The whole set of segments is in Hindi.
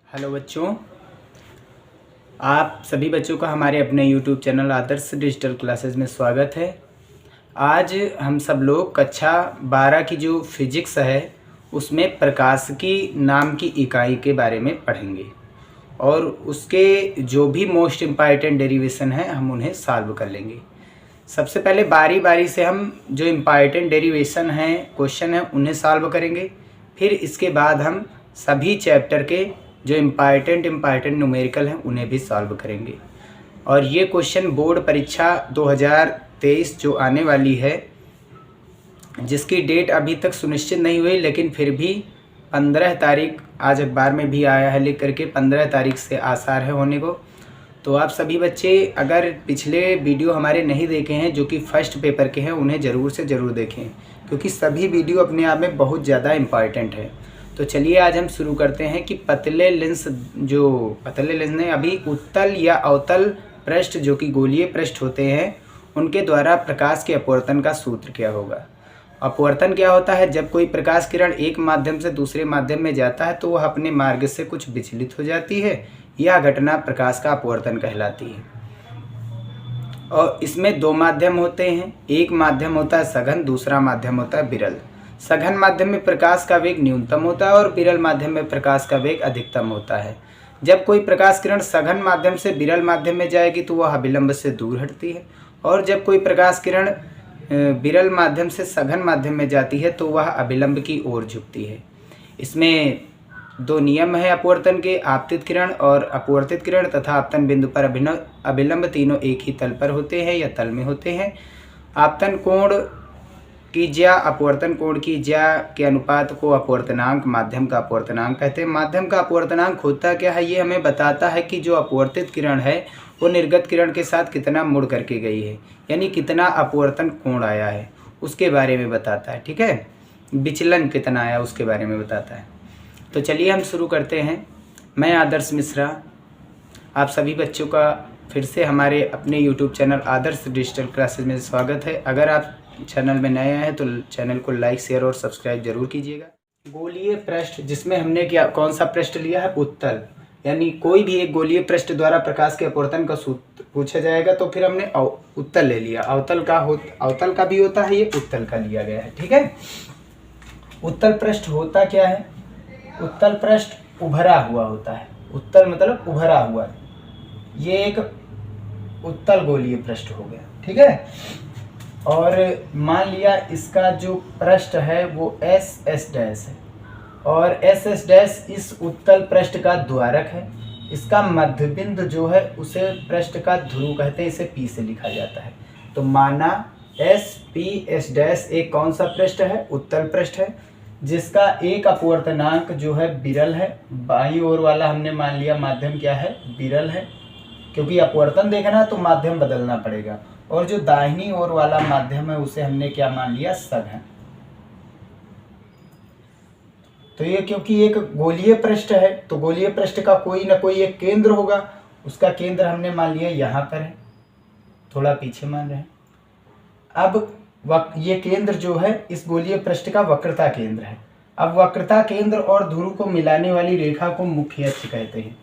हेलो बच्चों, आप सभी बच्चों का हमारे अपने YouTube चैनल आदर्श डिजिटल क्लासेस में स्वागत है। आज हम सब लोग कक्षा 12 की जो फिजिक्स है उसमें प्रकाशिकी नाम की इकाई के बारे में पढ़ेंगे और उसके जो भी मोस्ट इम्पॉर्टेंट डेरिवेशन है हम उन्हें सॉल्व कर लेंगे। सबसे पहले बारी बारी से हम जो इम्पॉर्टेंट डेरिवेशन हैं क्वेश्चन हैं उन्हें सॉल्व करेंगे। फिर इसके बाद हम सभी चैप्टर के जो इम्पॉर्टेंट न्यूमेरिकल हैं उन्हें भी सॉल्व करेंगे। और ये क्वेश्चन बोर्ड परीक्षा 2023 जो आने वाली है, जिसकी डेट अभी तक सुनिश्चित नहीं हुई, लेकिन फिर भी 15 तारीख आज अखबार में भी आया है लिख करके 15 तारीख से आसार है होने को। तो आप सभी बच्चे अगर पिछले वीडियो हमारे नहीं देखे हैं जो कि फर्स्ट पेपर के हैं उन्हें ज़रूर से ज़रूर देखें, क्योंकि सभी वीडियो अपने आप में बहुत ज़्यादा इम्पॉर्टेंट है। तो चलिए आज हम शुरू करते हैं कि पतले लेंस ने अभी उत्तल या अवतल पृष्ठ जो कि गोलीय पृष्ठ होते हैं उनके द्वारा प्रकाश के अपवर्तन का सूत्र क्या होगा। अपवर्तन क्या होता है? जब कोई प्रकाश किरण एक माध्यम से दूसरे माध्यम में जाता है तो वह अपने मार्ग से कुछ विचलित हो जाती है। यह घटना प्रकाश का अपवर्तन कहलाती है। और इसमें दो माध्यम होते हैं, एक माध्यम होता है सघन, दूसरा माध्यम होता है विरल। सघन माध्यम में प्रकाश का वेग न्यूनतम होता है और विरल माध्यम में प्रकाश का वेग अधिकतम होता है। जब कोई प्रकाश किरण सघन माध्यम से विरल माध्यम में जाएगी तो वह अभिलंब से दूर हटती है, और जब कोई प्रकाश किरण विरल माध्यम से सघन माध्यम में जाती है तो वह अभिलंब की ओर झुकती है। इसमें दो नियम है अपवर्तन के, आपतित किरण और अपवर्तित किरण तथा आपतन बिंदु पर अभिलंब तीनों एक ही तल पर होते हैं या तल में होते हैं। आपतन कोण की ज्या अपवर्तन कोण की ज्या के अनुपात को अपवर्तनांक माध्यम का अपवर्तनांक कहते हैं। माध्यम का अपवर्तनांक होता क्या है? ये हमें बताता है कि जो अपवर्तित किरण है वो निर्गत किरण के साथ कितना मुड़ करके गई है, यानी कितना अपवर्तन कोण आया है उसके बारे में बताता है। ठीक है, विचलन कितना आया उसके बारे में बताता है। तो चलिए हम शुरू करते हैं। मैं आदर्श मिश्रा आप सभी बच्चों का फिर से हमारे अपने YouTube चैनल आदर्श डिजिटल क्लासेस में स्वागत है। अगर आप चैनल में नए हैं तो चैनल को लाइक, शेयर और सब्सक्राइब जरूर कीजिएगा। गोलीय पृष्ठ, जिसमें हमने कौन सा पृष्ठ लिया है? उत्तल। यानी कोई भी एक गोलीय पृष्ठ द्वारा प्रकाश के अपवर्तन का सूत्र पूछा जाएगा तो फिर हमने उत्तल ले लिया। अवतल का भी होता है, ये उत्तल का लिया गया है। ठीक है, उत्तल पृष्ठ होता क्या है? उत्तल पृष्ठ उभरा हुआ होता है। उत्तल मतलब उभरा हुआ। ये एक उत्तल गोलीय पृष्ठ हो गया। ठीक है, और मान लिया इसका जो पृष्ठ है वो SS डैश है और SS डैश इस उत्तल पृष्ठ का द्वारक है। इसका मध्य बिंदु जो है उसे पृष्ठ का ध्रुव कहते हैं, इसे P से लिखा जाता है। तो माना SPS डैश एक कौन सा पृष्ठ है? उत्तल पृष्ठ है, जिसका एक अपवर्तनांक जो है विरल है। बाईं ओर वाला हमने मान लिया माध्यम क्या है? विरल है, क्योंकि अपवर्तन देखना है तो माध्यम बदलना पड़ेगा। और जो दाहिनी ओर वाला माध्यम है उसे हमने क्या मान लिया? सघन। तो ये क्योंकि एक गोलीय पृष्ठ है तो गोलीय पृष्ठ का कोई ना कोई एक केंद्र होगा। उसका केंद्र हमने मान लिया यहाँ पर है, थोड़ा पीछे मान रहे हैं। अब ये केंद्र जो है इस गोलीय पृष्ठ का वक्रता केंद्र है। अब वक्रता केंद्र और ध्रुव को मिलाने वाली रेखा को मुख्य अक्ष कहते हैं।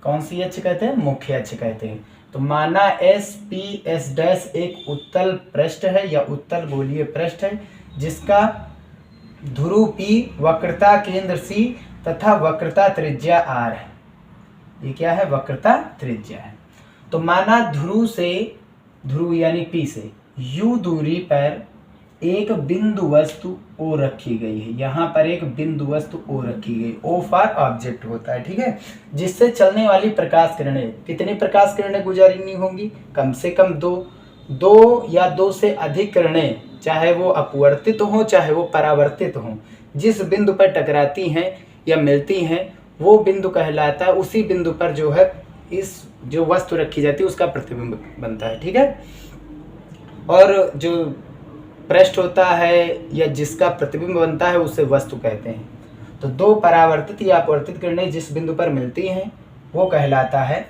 कौन सी अक्ष कहते हैं? मुख्य अक्ष कहते हैं। तो माना SPS डैश एक उत्तल पृष्ठ है या उत्तल गोलीय पृष्ठ है, जिसका ध्रुव P, वक्रता केंद्र C तथा वक्रता त्रिज्या R है। ये क्या है? वक्रता त्रिज्या है। तो माना ध्रुव यानी P से U दूरी पर एक बिंदु वस्तु O रखी गई है। यहाँ पर एक बिंदु वस्तु O रखी गई। O फॉर ऑब्जेक्ट होता है। ठीक है, जिससे चलने वाली प्रकाश किरणें, कितनी प्रकाश किरणें गुजारनी होंगी? कम से कम दो या दो से अधिक किरणें, चाहे वो अपवर्तित हो चाहे वो परावर्तित हो, जिस बिंदु पर टकराती हैं या मिलती हैं वो बिंदु कहलाता है। उसी बिंदु पर जो है इस जो वस्तु रखी जाती है उसका प्रतिबिंब बनता है। ठीक है, और जो पृष्ठ होता है या जिसका प्रतिबिंब बनता है उसे वस्तु कहते हैं। तो दो परावर्तित या अपवर्तित किरणें जिस बिंदु पर मिलती हैं वो कहलाता है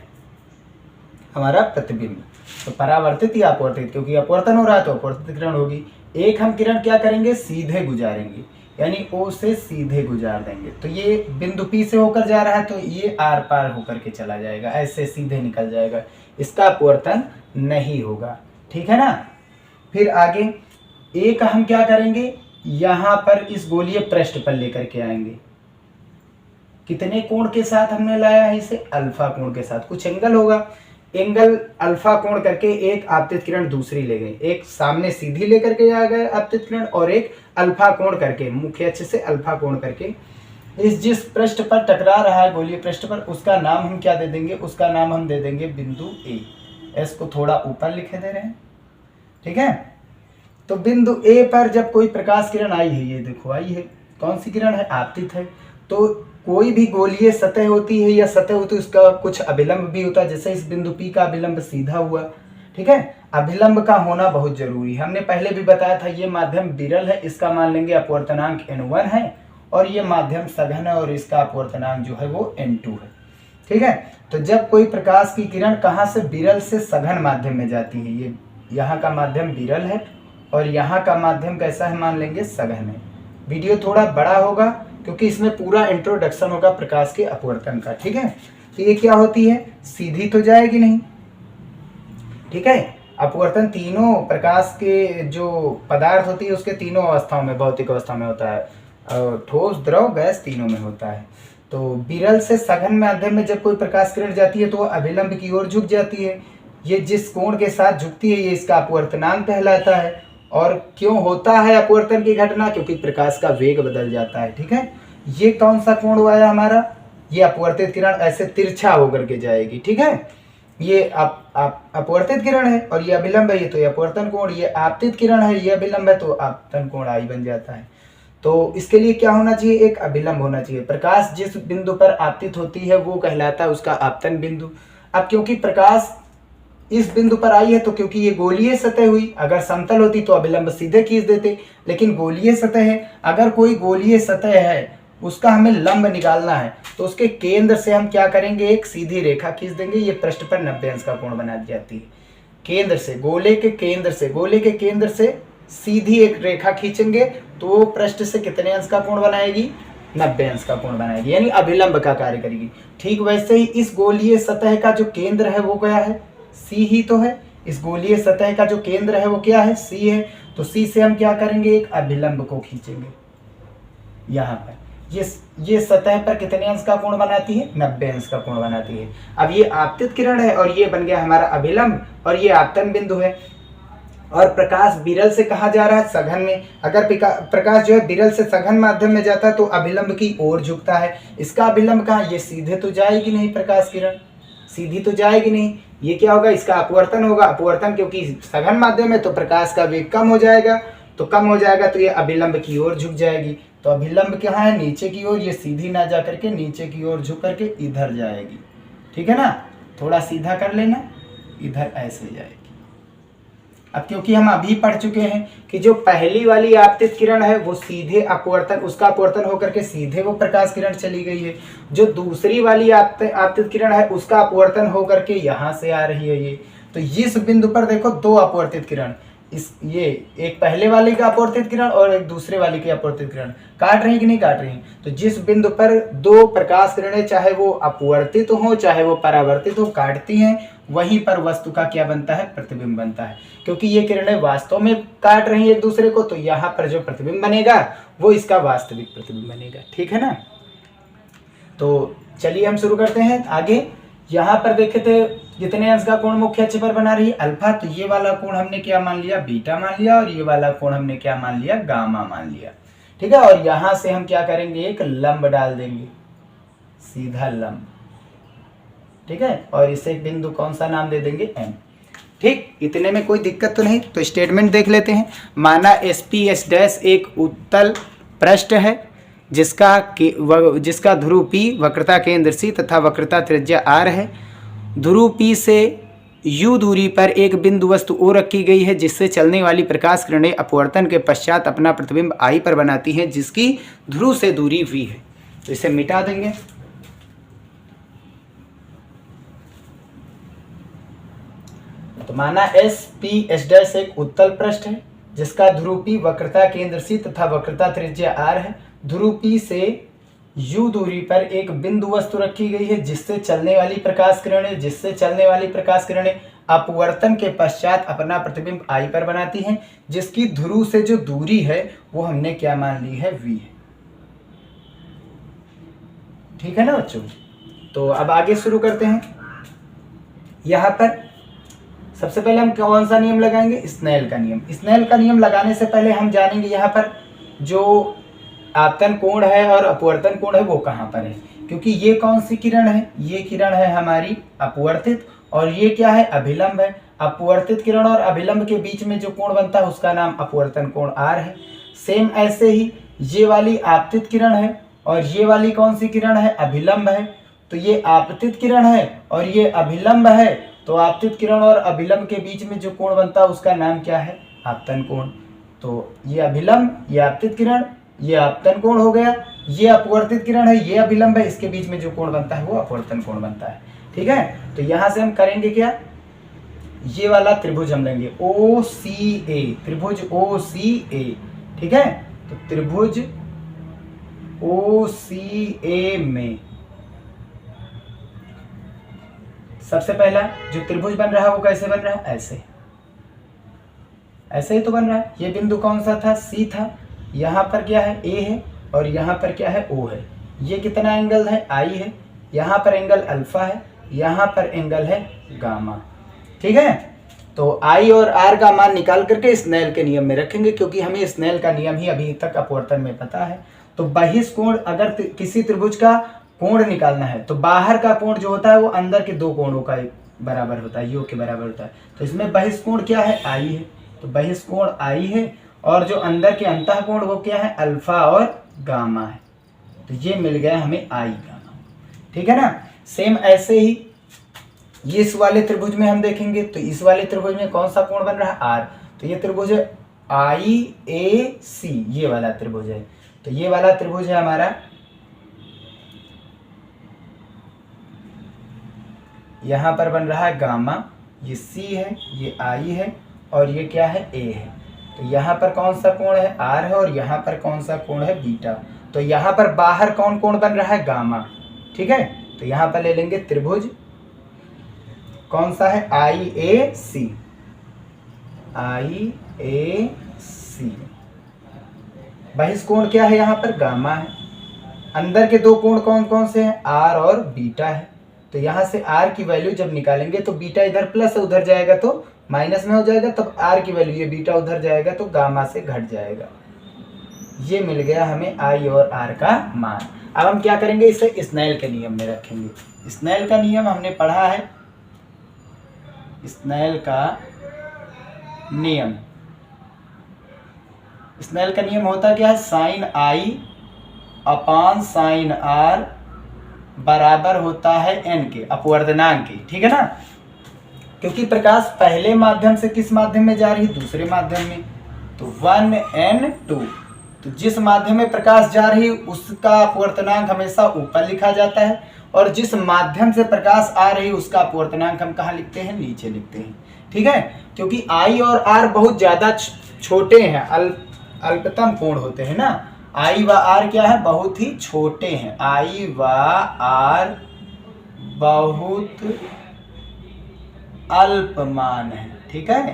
हमारा प्रतिबिंब। तो परावर्तित या अपवर्तित, क्योंकि अपवर्तन हो रहा है तो अपवर्तित किरण होगी। एक हम किरण क्या करेंगे? सीधे गुजारेंगे। यानी ओ से सीधे गुजार देंगे। तो ये बिंदु P से होकर जा रहा है तो ये आर पार होकर के चला जाएगा, ऐसे सीधे निकल जाएगा, इसका अपवर्तन नहीं होगा। ठीक है ना। फिर आगे ए का हम क्या करेंगे, यहाँ पर इस गोलीय पृष्ठ पर लेकर के आएंगे। कितने कोण के साथ हमने लाया है इसे, अल्फा कोण के साथ। कुछ एंगल होगा, एंगल अल्फा कोण करके एक आपतित किरण दूसरी ले गए, एक सामने सीधी लेकर के आ गए आपतित किरण और एक अल्फा कोण करके, मुख्य अक्ष से अल्फा कोण करके इस जिस पृष्ठ पर टकरा रहा है गोलीय पृष्ठ पर, उसका नाम हम क्या दे देंगे, उसका नाम हम दे देंगे बिंदु ए। एस को थोड़ा ऊपर लिखे दे रहे हैं। ठीक है। तो बिंदु ए पर जब कोई प्रकाश किरण आई है, ये देखो आई है, कौन सी किरण है, आपतित है। तो कोई भी गोलीय सतह होती है या सतह होती है उसका कुछ अभिलंब भी होता है, जैसे इस बिंदु P का अभिलंब सीधा हुआ। ठीक है। अभिलंब का होना बहुत जरूरी है, हमने पहले भी बताया था। ये माध्यम विरल है, इसका मान लेंगे अपवर्तनांक n1 है, और ये माध्यम सघन है और इसका अपवर्तनांक जो है वो n2 है। ठीक है। तो जब कोई प्रकाश की किरण कहाँ से, विरल से सघन माध्यम में जाती है, ये यहाँ का माध्यम विरल है और यहाँ का माध्यम कैसा है, मान लेंगे सघन है। वीडियो थोड़ा बड़ा होगा क्योंकि इसमें पूरा इंट्रोडक्शन होगा प्रकाश के अपवर्तन का। ठीक है। तो ये क्या होती है, सीधी तो जाएगी नहीं। ठीक है। अपवर्तन तीनों प्रकाश के जो पदार्थ होती है उसके तीनों अवस्थाओं में, भौतिक अवस्था में होता है, ठोस द्रव गैस तीनों में होता है। तो विरल से सघन माध्यम में जब कोई प्रकाश किरण जाती है तो वो अभिलंब की ओर झुक जाती है। ये जिस कोण के साथ झुकती है ये इसका अपवर्तनांक कहलाता है। और क्यों होता है अपवर्तन की घटना, क्योंकि प्रकाश का वेग बदल जाता है। ठीक है। ये कौन सा कोण हुआ है हमारा, ये अपवर्तित किरण ऐसे तिरछा होकर के जाएगी। ठीक है। ये अपवर्तित किरण है और ये अभिलंब है, ये तो ये अपवर्तन कोण, ये आपतित किरण है, ये अभिलंब है, तो आपतन कोण आई बन जाता है। तो इसके लिए क्या होना चाहिए, एक अभिलंब होना चाहिए। प्रकाश जिस बिंदु पर आपतित होती है वो कहलाता है उसका आपतन बिंदु। अब क्योंकि प्रकाश इस बिंदु पर आई है तो क्योंकि ये गोलीय सतह हुई, अगर समतल होती तो अभिलंब सीधे खींच देते, लेकिन गोलीय सतह है। अगर कोई गोलीय सतह है उसका हमें लंब निकालना है तो उसके केंद्र से हम क्या करेंगे, एक सीधी रेखा खींच देंगे, ये पृष्ठ पर 90 अंश का कोण बना जाती है। केंद्र से, गोले के केंद्र से सीधी एक रेखा खींचेंगे तो वो पृष्ठ से कितने अंश का कोण बनाएगी, 90 अंश का कोण बनाएगी, यानी अभिलंब का कार्य करेगी। ठीक वैसे ही इस गोलीय सतह का जो केंद्र है वो क्या है, सी ही तो है। इस गोलीय सतह का जो केंद्र है वो क्या है, सी है। तो सी से हम क्या करेंगे, एक अभिलंब को खींचेंगे यहाँ पर। ये सतह पर कितने अंश का कोण बनाती है, 90 अंश का कोण बनाती है। अब ये आपतित किरण है और ये बन गया हमारा अभिलंब और ये आपतन बिंदु है। और प्रकाश विरल से कहाँ जा रहा है, सघन में। अगर प्रकाश जो है विरल से सघन माध्यम में जाता है तो अभिलंब की ओर झुकता है। इसका अभिलंब कहाँ, ये सीधे तो जाएगी नहीं, प्रकाश किरण सीधी तो जाएगी नहीं। ये क्या होगा, इसका अपवर्तन होगा। अपवर्तन क्योंकि सघन माध्यम है तो प्रकाश का वेग कम हो जाएगा, तो ये अभिलंब की ओर झुक जाएगी। तो अभिलंब कहाँ है, नीचे की ओर। ये सीधी ना जा करके नीचे की ओर झुक करके इधर जाएगी। ठीक है ना। थोड़ा सीधा कर लेना, इधर ऐसे जाएगी। अब क्योंकि हम अभी पढ़ चुके हैं कि जो पहली वाली आपतित किरण है वो सीधे अपवर्तन, उसका अपवर्तन होकर के सीधे वो प्रकाश किरण चली गई है। जो दूसरी वाली आपतित किरण है उसका अपवर्तन होकर के यहाँ से आ रही है ये। तो इस बिंदु पर देखो दो अपवर्तित किरण, ये एक पहले वाले का अपवर्तित किरण और एक दूसरे वाले की अपवर्तित किरण काट रही कि नहीं काट रही। तो जिस बिंदु पर दो प्रकाश किरणें चाहे वो अपवर्तित हो चाहे वो परावर्तित हो काटती हैं, वहीं पर वस्तु का क्या बनता है, प्रतिबिंब बनता है। क्योंकि ये किरणें वास्तव में काट रही हैं एक दूसरे को, तो यहाँ पर जो प्रतिबिंब बनेगा वो इसका वास्तविक प्रतिबिंब बनेगा। ठीक है ना। तो चलिए हम शुरू करते हैं आगे। यहाँ पर देखे थे कितने अंश का कोण मुख्य अक्ष पर बना रही है, अल्फा। तो ये वाला कोण हमने क्या मान लिया, बीटा मान लिया, और ये वाला कोण हमने क्या मान लिया, गामा मान लिया। ठीक है। और यहाँ से हम क्या करेंगे, एक लंब डाल देंगे, सीधा लंब। ठीक है। और इसे एक बिंदु कौन सा नाम दे देंगे, एम। ठीक, इतने में कोई दिक्कत तो नहीं। तो स्टेटमेंट देख लेते हैं। माना SP S' एक उत्तल पृष्ठ है जिसका ध्रुव P वक्रता केंद्र C तथा वक्रता त्रिज्या R है। ध्रुव P से U दूरी पर एक बिंदु वस्तु O रखी गई है जिससे चलने वाली प्रकाश किरणें अपवर्तन के पश्चात अपना प्रतिबिंब I पर बनाती हैं जिसकी ध्रुव से दूरी V है। तो इसे मिटा देंगे। तो माना SP S' एक उत्तल पृष्ठ है जिसका ध्रुव P वक्रता केंद्र C तथा वक्रता त्रिज्या R है। ध्रुव P से U दूरी पर एक बिंदु वस्तु रखी गई है जिससे चलने वाली प्रकाश किरणें अपवर्तन के पश्चात अपना प्रतिबिंब I पर बनाती हैं, जिसकी ध्रुव से जो दूरी है वो हमने क्या मान ली है, V है। ठीक है ना बच्चों। तो अब आगे शुरू करते हैं। यहाँ पर सबसे पहले हम कौन सा नियम लगाएंगे, स्नेल का नियम। स्नेल का नियम लगाने से पहले हम जानेंगे यहाँ पर जो आपतन कोण है और अपवर्तन कोण है वो कहाँ पर है, क्योंकि ये कौन सी किरण है, ये किरण है हमारी अपवर्तित और ये क्या है, अभिलंब है। अपवर्तित किरण और अभिलंब के बीच में जो कोण बनता है उसका नाम अपवर्तन कोण R है। सेम ऐसे ही ये वाली आपतित किरण है और ये वाली कौन सी किरण है, अभिलंब है। तो ये आपतित किरण है और ये अभिलंब है, तो आपतित किरण और अभिलंब के बीच में जो कोण बनता है उसका नाम क्या है, आपतन कोण। तो ये अभिलंब, ये आपतित किरण, ये आपतन कोण हो गया। ये अपवर्तित किरण है, ये अभिलंब है, इसके बीच में जो कोण बनता है वो अपवर्तन कोण बनता है। ठीक है, तो यहां से हम करेंगे क्या, ये वाला त्रिभुज हम लेंगे OCA, त्रिभुज OCA। ठीक है, तो त्रिभुज OCA में सबसे पहला जो त्रिभुज बन रहा है वो कैसे बन रहा है, ऐसे ही तो बन रहा है। ये बिंदु कौन सा था, C था। यहाँ पर क्या है, A है और यहाँ पर क्या है, O है। ये कितना एंगल है, I है। यहाँ पर एंगल अल्फा है, यहाँ पर एंगल है गामा। ठीक है, तो I और R का मान निकाल करके स्नेल के नियम में रखेंगे, क्योंकि हमें स्नेल का नियम ही अभी तक अपवर्तन में पता है। तो बहिष्कोण, अगर किसी त्रिभुज का कोण निकालना है तो बाहर का कोण जो होता है वो अंदर के दो कोणों का बराबर होता है, योग के बराबर होता है। तो इसमें बहिष्कोण क्या है, I है। तो बहिष्कोण I है और जो अंदर के अंतः कोण वो क्या है, अल्फा और गामा है। तो ये मिल गया हमें I गामा। ठीक है ना। सेम ऐसे ही ये इस वाले त्रिभुज में हम देखेंगे, तो इस वाले त्रिभुज में कौन सा कोण बन रहा है, R। तो ये त्रिभुज है IAC, ये वाला त्रिभुज है। तो ये वाला त्रिभुज है हमारा, यहाँ पर बन रहा है गामा, ये C है, ये I है और ये क्या है, A है। तो यहाँ पर कौन सा कोण है, R है और यहाँ पर कौन सा कोण है, बीटा। तो यहाँ पर बाहर कौन कोण बन रहा है, गामा। ठीक है, तो यहाँ पर ले लेंगे त्रिभुज कौन सा है, IAC, IAC। बहिष्कोण क्या है, यहाँ पर गामा है। अंदर के दो कोण कौन कौन से हैं, R और बीटा है। तो यहाँ से R की वैल्यू जब निकालेंगे तो बीटा इधर प्लस उधर जाएगा तो माइनस में हो जाएगा, तब R की वैल्यू, ये बीटा उधर जाएगा तो गामा से घट जाएगा। ये मिल गया हमें I और R का मान। अब हम क्या करेंगे, इसे स्नेल के नियम में रखेंगे। स्नेल का नियम हमने पढ़ा है, स्नेल का नियम। स्नेल का नियम होता क्या है, sine I upon sine R बराबर होता है n के, अपवर्तनांक के। ठीक है ना, क्योंकि प्रकाश पहले माध्यम से किस माध्यम में जा रही है, दूसरे माध्यम में। तो 1n2, तो जिस माध्यम में प्रकाश जा रही है उसका अपवर्तनांक हमेशा ऊपर लिखा जाता है, और जिस माध्यम से प्रकाश आ रही है उसका अपवर्तनांक हम कहाँ लिखते हैं, नीचे लिखते हैं। ठीक है, क्योंकि I और R बहुत ज़्यादा छोटे हैं, अल्पतम कोण होते हैं ना। I व R क्या है, बहुत ही छोटे हैं। I व R बहुत अल्पमान है। ठीक है,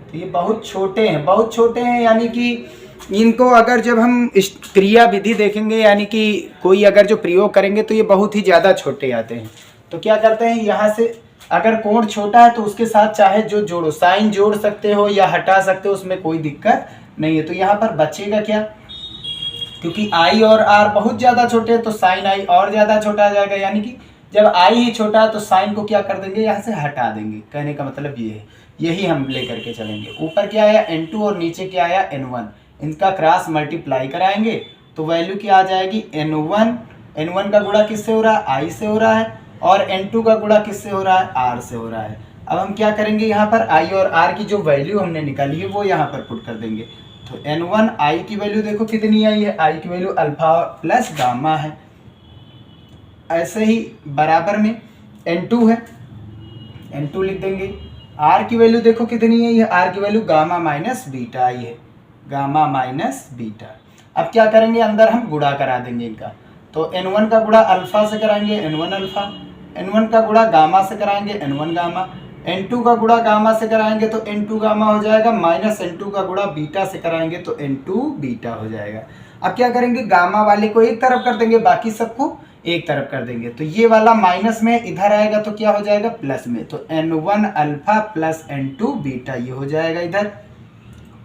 तो ये बहुत छोटे हैं, बहुत छोटे हैं, यानी कि इनको अगर जब हम क्रिया विधि देखेंगे, यानी कि कोई अगर जो प्रयोग करेंगे तो ये बहुत ही ज़्यादा छोटे आते हैं। तो क्या करते हैं, यहाँ से अगर कोण छोटा है तो उसके साथ चाहे जो जोड़ो, साइन जोड़ सकते हो या हटा सकते हो, उसमें कोई दिक्कत नहीं है। तो यहाँ पर बचेगा क्या, क्योंकि I और R बहुत ज़्यादा छोटे हैं तो साइन I और ज़्यादा छोटा आ जाएगा, यानी कि जब I ही छोटा है तो साइन को क्या कर देंगे, यहाँ से हटा देंगे। कहने का मतलब ये है, यही हम लेकर के चलेंगे। ऊपर क्या आया, n2 और नीचे क्या आया, n1। इनका क्रॉस मल्टीप्लाई कराएंगे तो वैल्यू क्या आ जाएगी, n1 का गुणा किससे हो रहा है, I से हो रहा है, और n2 का गुणा किससे हो रहा है, R से हो रहा है। अब हम क्या करेंगे, यहाँ पर I और R की जो वैल्यू हमने निकाली है वो यहाँ पर पुट कर देंगे। तो n1 I की वैल्यू देखो कितनी आई है, I की वैल्यू अल्फा प्लस गामा है। ऐसे ही बराबर में n2 है, n2 लिख देंगे, आर की वैल्यू देखो कितनी है, ये आर की वैल्यू गामा माइनस बीटा, ये गामा माइनस बीटा। अब क्या करेंगे, अंदर हम गुणा करा देंगे इनका। तो n1 का गुणा अल्फा से कराएंगे n1 अल्फा, n1 का गुणा गामा से कराएंगे n1 गामा, n2 का गुणा गामा से कराएंगे तो n2 गामा हो जाएगा, माइनस n2 का गुणा बीटा से कराएंगे तो n2 बीटा हो जाएगा। अब क्या करेंगे, गामा वाले को एक तरफ कर देंगे, बाकी सबको एक तरफ कर देंगे। तो ये वाला माइनस में इधर आएगा तो क्या हो जाएगा, प्लस में। तो n1 alpha plus n2 beta, ये हो जाएगा इधर।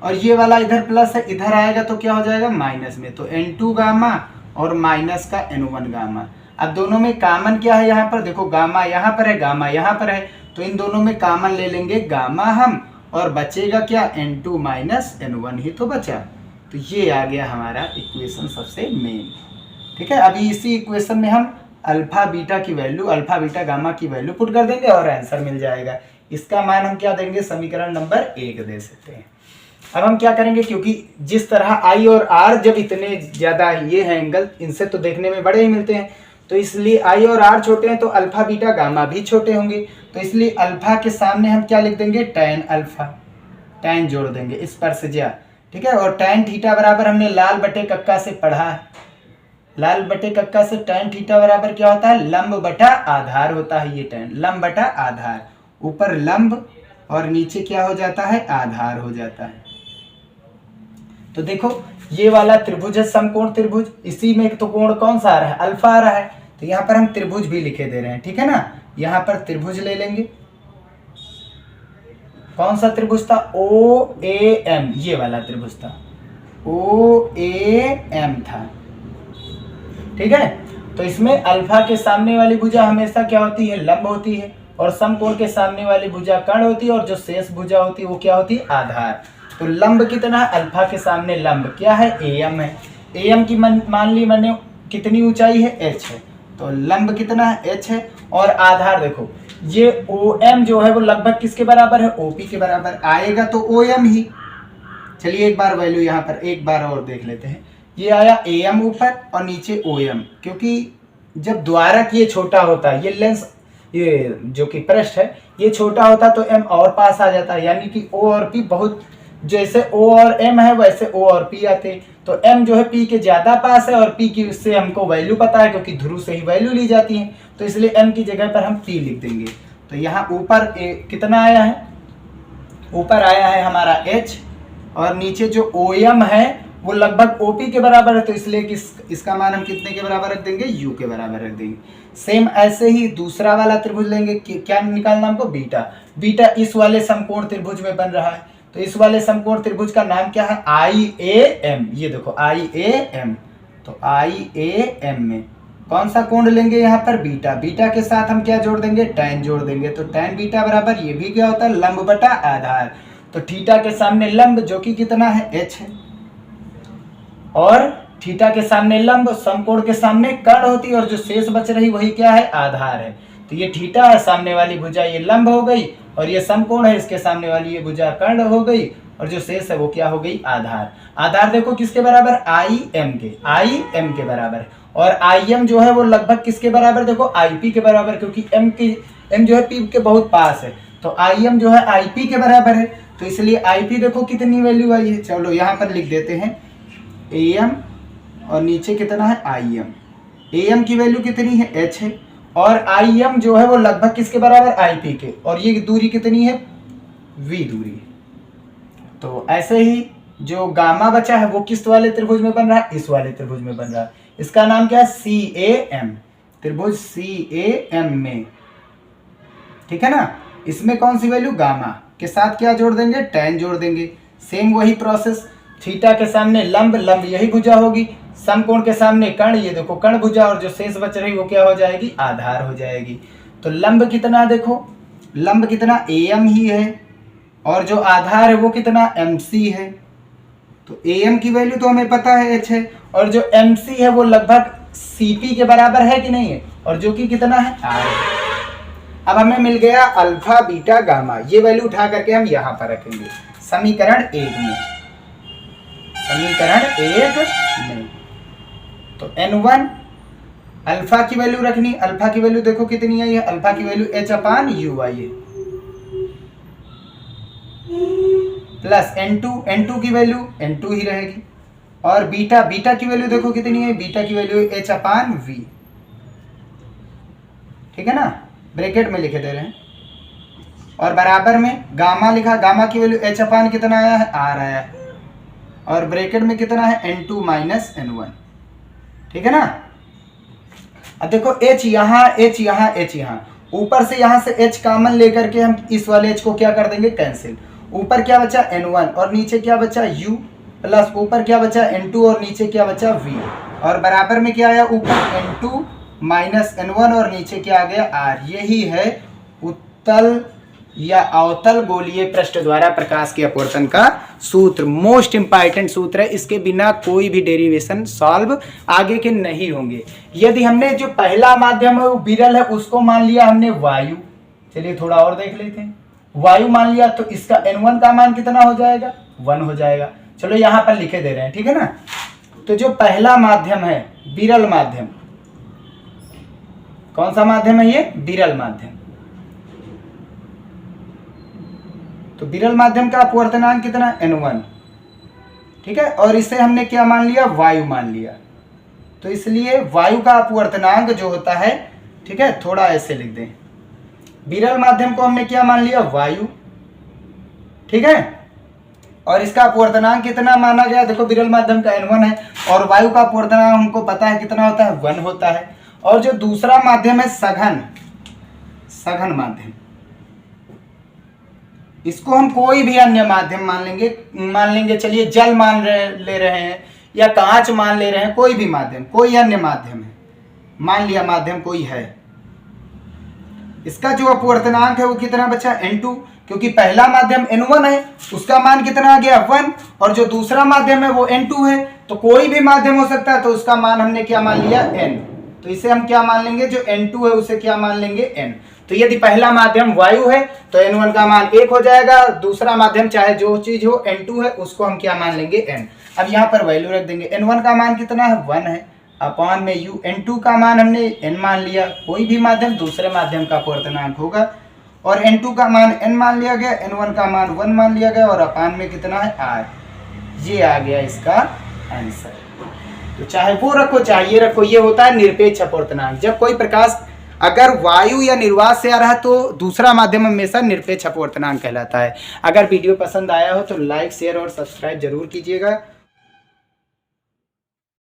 और ये वाला इधर प्लस है, इधर आएगा तो क्या हो जाएगा, माइनस में। तो n2 गामा और माइनस का n1 गामा। अब दोनों में कॉमन क्या है, यहाँ पर देखो गामा यहाँ पर है, गामा यहाँ पर है, तो इन दोनों में कॉमन ले लेंगे गामा हम, और बचेगा क्या, n2 माइनस n1 ही तो बचा। तो ये आ गया हमारा इक्वेशन सबसे मेन। ठीक है, अभी इसी इक्वेशन में हम अल्फा बीटा की वैल्यू, अल्फा बीटा गामा की वैल्यू पुट कर देंगे और आंसर मिल जाएगा। इसका मान हम क्या देंगे, समीकरण नंबर 1 दे सकते हैं। अब हम क्या करेंगे, क्योंकि जिस तरह आई और आर जब इतने ज़्यादा ये हैं एंगल, इनसे तो देखने में बड़े ही मिलते हैं, तो इसलिए आई और आर छोटे हैं तो अल्फा बीटा गामा भी छोटे होंगे। तो इसलिए अल्फा के सामने हम क्या लिख देंगे, टैन अल्फा, टैन जोड़ देंगे इस पर से ज्या। ठीक है, और टैन थीटा बराबर हमने लाल बटे कक्का से पढ़ा है, लाल बटे कक्का से टैन थीटा बराबर क्या होता है, लंब बटा आधार होता है। ये टैन लंब बटा आधार, ऊपर लंब और नीचे क्या हो जाता है, आधार हो जाता है। तो देखो ये वाला त्रिभुज है, समकोण त्रिभुज, इसी में तो कोण कौन सा आ रहा है, अल्फा आ रहा है। तो यहाँ पर हम त्रिभुज भी लिखे दे रहे हैं, ठीक है ना। यहाँ पर त्रिभुज ले लेंगे, कौन सा त्रिभुज था, ओ ए एम, ये वाला त्रिभुज था, ओ ए एम था। ठीक है, तो इसमें अल्फा के सामने वाली भुजा हमेशा क्या होती है, लंब होती है, और समकोण के सामने वाली भुजा कर्ण होती है, और जो शेष भुजा होती है वो क्या होती है, आधार। तो लंब कितना, अल्फा के सामने लंब क्या है, एम है। एम की मान ली मैंने कितनी ऊंचाई है, एच है, तो लंब कितना है, एच है। और आधार देखो ये ओ एम जो है वो लगभग किसके बराबर है, ओपी के बराबर आएगा, तो ओ एम ही। चलिए एक बार वैल्यू यहाँ पर एक बार और देख लेते हैं। ये आया ए एम ऊपर और नीचे ओ एम, क्योंकि जब द्वारक ये छोटा होता है, ये लेंस ये जो कि पृष्ठ है ये छोटा होता है, तो एम और पास आ जाता है, यानी कि ओ और पी बहुत, जैसे ओ और एम है वैसे ओ और पी आते। तो एम जो है पी के ज्यादा पास है, और पी की उससे हमको वैल्यू पता है, क्योंकि ध्रुव से ही वैल्यू ली जाती है। तो इसलिए एम की जगह पर हम पी लिख देंगे। तो यहाँ ऊपर कितना आया है, ऊपर आया है हमारा एच, और नीचे जो ओ एम है वो लगभग ओपी के बराबर है, तो इसलिए इसका मान हम कितने के बराबर रख देंगे, यू के बराबर रख देंगे। सेम ऐसे ही दूसरा वाला त्रिभुज लेंगे, क्या निकालना हमको, बीटा। बीटा इस वाले समकोण त्रिभुज में बन रहा है, तो इस वाले समकोण त्रिभुज का नाम क्या है, आई ए एम। ये देखो आई ए एम, तो आई ए एम में कौन सा कोण लेंगे, यहाँ पर बीटा। बीटा के साथ हम क्या जोड़ देंगे, टैन जोड़ देंगे। तो टैन बीटा बराबर ये भी क्या होता है, लंब बटा आधार। तो थीटा के सामने लंब जो कि कितना है, एच है, और थीटा के सामने लंब, समकोण के सामने कर्ण होती है, और जो शेष बच रही वही क्या है, आधार है। तो ये थीटा है, सामने वाली भुजा ये लंब हो गई, और ये समकोण है, इसके सामने वाली ये भुजा कर्ण हो गई, और जो शेष है वो क्या हो गई, आधार। आधार देखो किसके बराबर, आई एम के, आई एम के बराबर। और आई एम जो है वो लगभग किसके बराबर, देखो आई पी के बराबर, क्योंकि एम जो है पी के बहुत पास है, तो आई एम जो है आई पी के बराबर है। तो इसलिए आई पी देखो कितनी वैल्यू आई है, चलो यहाँ पर लिख देते हैं ए एम, और नीचे कितना है, आई एम। ए एम की वैल्यू कितनी है, एच है, और आई एम जो है वो लगभग किसके बराबर, आई पी के, और ये दूरी कितनी है, वी दूरी। तो ऐसे ही जो गामा बचा है वो किस वाले त्रिभुज में बन रहा है, इस वाले त्रिभुज में बन रहा है। इसका नाम क्या है, सी ए एम, त्रिभुज सी ए एम में। ठीक है ना, इसमें कौन सी वैल्यू, गामा के साथ क्या जोड़ देंगे, टैन जोड़ देंगे। सेम वही प्रोसेस, थीटा के सामने लंब, लंब यही भुजा होगी, समकोण के सामने कर्ण, ये देखो कर्ण भुजा, और जो शेष बच रही वो क्या हो जाएगी, आधार हो जाएगी। तो लंब कितना, देखो लंब कितना, ए एम ही है, और जो आधार है वो कितना, एम सी है। तो ए एम की वैल्यू तो हमें पता है, एच है, और जो एम सी है वो लगभग सी पी के बराबर है कि नहीं है, और जो कि कितना है, आर है। अब हमें मिल गया अल्फा बीटा गामा, ये वैल्यू उठा करके हम यहाँ पर रखेंगे समीकरण 1 में, समीकरण 1 में। तो n1 अल्फा की वैल्यू रखनी, अल्फा की वैल्यू देखो कितनी आई है, अल्फा की वैल्यू h अपान यू आई है। प्लस N2 की वैल्यू N2 ही रहेगी, और बीटा की वैल्यू देखो कितनी है, बीटा की वैल्यू H/V, ठीक है ना, ब्रैकेट में लिखे दे रहे हैं, और बराबर में गामा लिखा, गामा की वैल्यू H/ कितना आया है, R आया है, और ब्रैकेट में कितना है, N2 - N1, ठीक है ना। अब देखो H यहाँ, H यहाँ, H यहाँ, ऊपर से यहाँ से H कॉमन लेकर के हम इस वाले H को क्या कर देंगे, कैंसिल। ऊपर क्या बचा, N1, और नीचे क्या बचा, U, प्लस ऊपर क्या बचा, N2, और नीचे क्या बचा, V, और बराबर में क्या आया, ऊपर N2 - N1 और नीचे क्या आ गया, R। यही है उत्तल या अवतल गोलीय पृष्ठ द्वारा प्रकाश के अपवर्तन का सूत्र। मोस्ट इंपॉर्टेंट सूत्र है, इसके बिना कोई भी डेरिवेशन सॉल्व आगे के नहीं होंगे। यदि हमने जो पहला माध्यम है वो विरल है, उसको मान लिया हमने वायु, चलिए थोड़ा और देख लेते हैं, वायु मान लिया तो इसका N1 का मान कितना हो जाएगा, 1 हो जाएगा। चलो यहाँ पर लिखे दे रहे हैं, ठीक है ना। तो जो पहला माध्यम है विरल माध्यम, कौन सा माध्यम है ये, विरल माध्यम। तो विरल माध्यम का अपवर्तनांक कितना, N1, ठीक है, और इसे हमने क्या मान लिया, वायु मान लिया। तो इसलिए वायु का अपवर्तनांक जो होता है, ठीक है, थोड़ा ऐसे लिख दें, विरल माध्यम को हमने क्या मान लिया, वायु, ठीक है, और इसका अपवर्तनांक कितना माना गया, देखो विरल माध्यम का N1 है, और वायु का अपवर्तनांक हमको पता है कितना होता है, 1 होता है। और जो दूसरा माध्यम है सघन माध्यम, इसको हम कोई भी अन्य माध्यम मान लेंगे, चलिए जल ले रहे हैं या कांच मान ले रहे हैं, कोई भी माध्यम, कोई अन्य माध्यम है, मान लिया माध्यम कोई है। इसका जो अपवर्तनांक है वो कितना बचा, N2, क्योंकि पहला माध्यम N1 है, उसका मान कितना आ गया, 1, और जो दूसरा माध्यम है वो N2 है, तो कोई भी माध्यम हो सकता है, तो उसका मान हमने क्या मान लिया, N। तो इसे हम क्या मान लेंगे, जो N2 है उसे क्या मान लेंगे, N। तो यदि पहला माध्यम वायु है तो N1 का मान 1 हो जाएगा, दूसरा माध्यम चाहे जो चीज हो N2 है उसको हम क्या मान लेंगे, N। अब यहाँ पर वैल्यू रख देंगे, N1 का मान कितना है, 1 है, अपॉन में U, N2 का मान हमने N मान लिया, कोई भी माध्यम दूसरे माध्यम का अपवर्तनांक होगा, और N2 का मान N मान लिया गया, N1 का मान 1 मान लिया गया, और अपॉन में कितना है, R। ये आ गया इसका आंसर। तो चाहे वो रखो चाहे ये रखो, ये होता है निरपेक्ष अपवर्तनांक। जब कोई प्रकाश अगर वायु या निर्वात से आ रहा है तो दूसरा माध्यम हमेशा निरपेक्ष अपवर्तनांक कहलाता है। अगर वीडियो पसंद आया हो तो लाइक, शेयर और सब्सक्राइब जरूर कीजिएगा।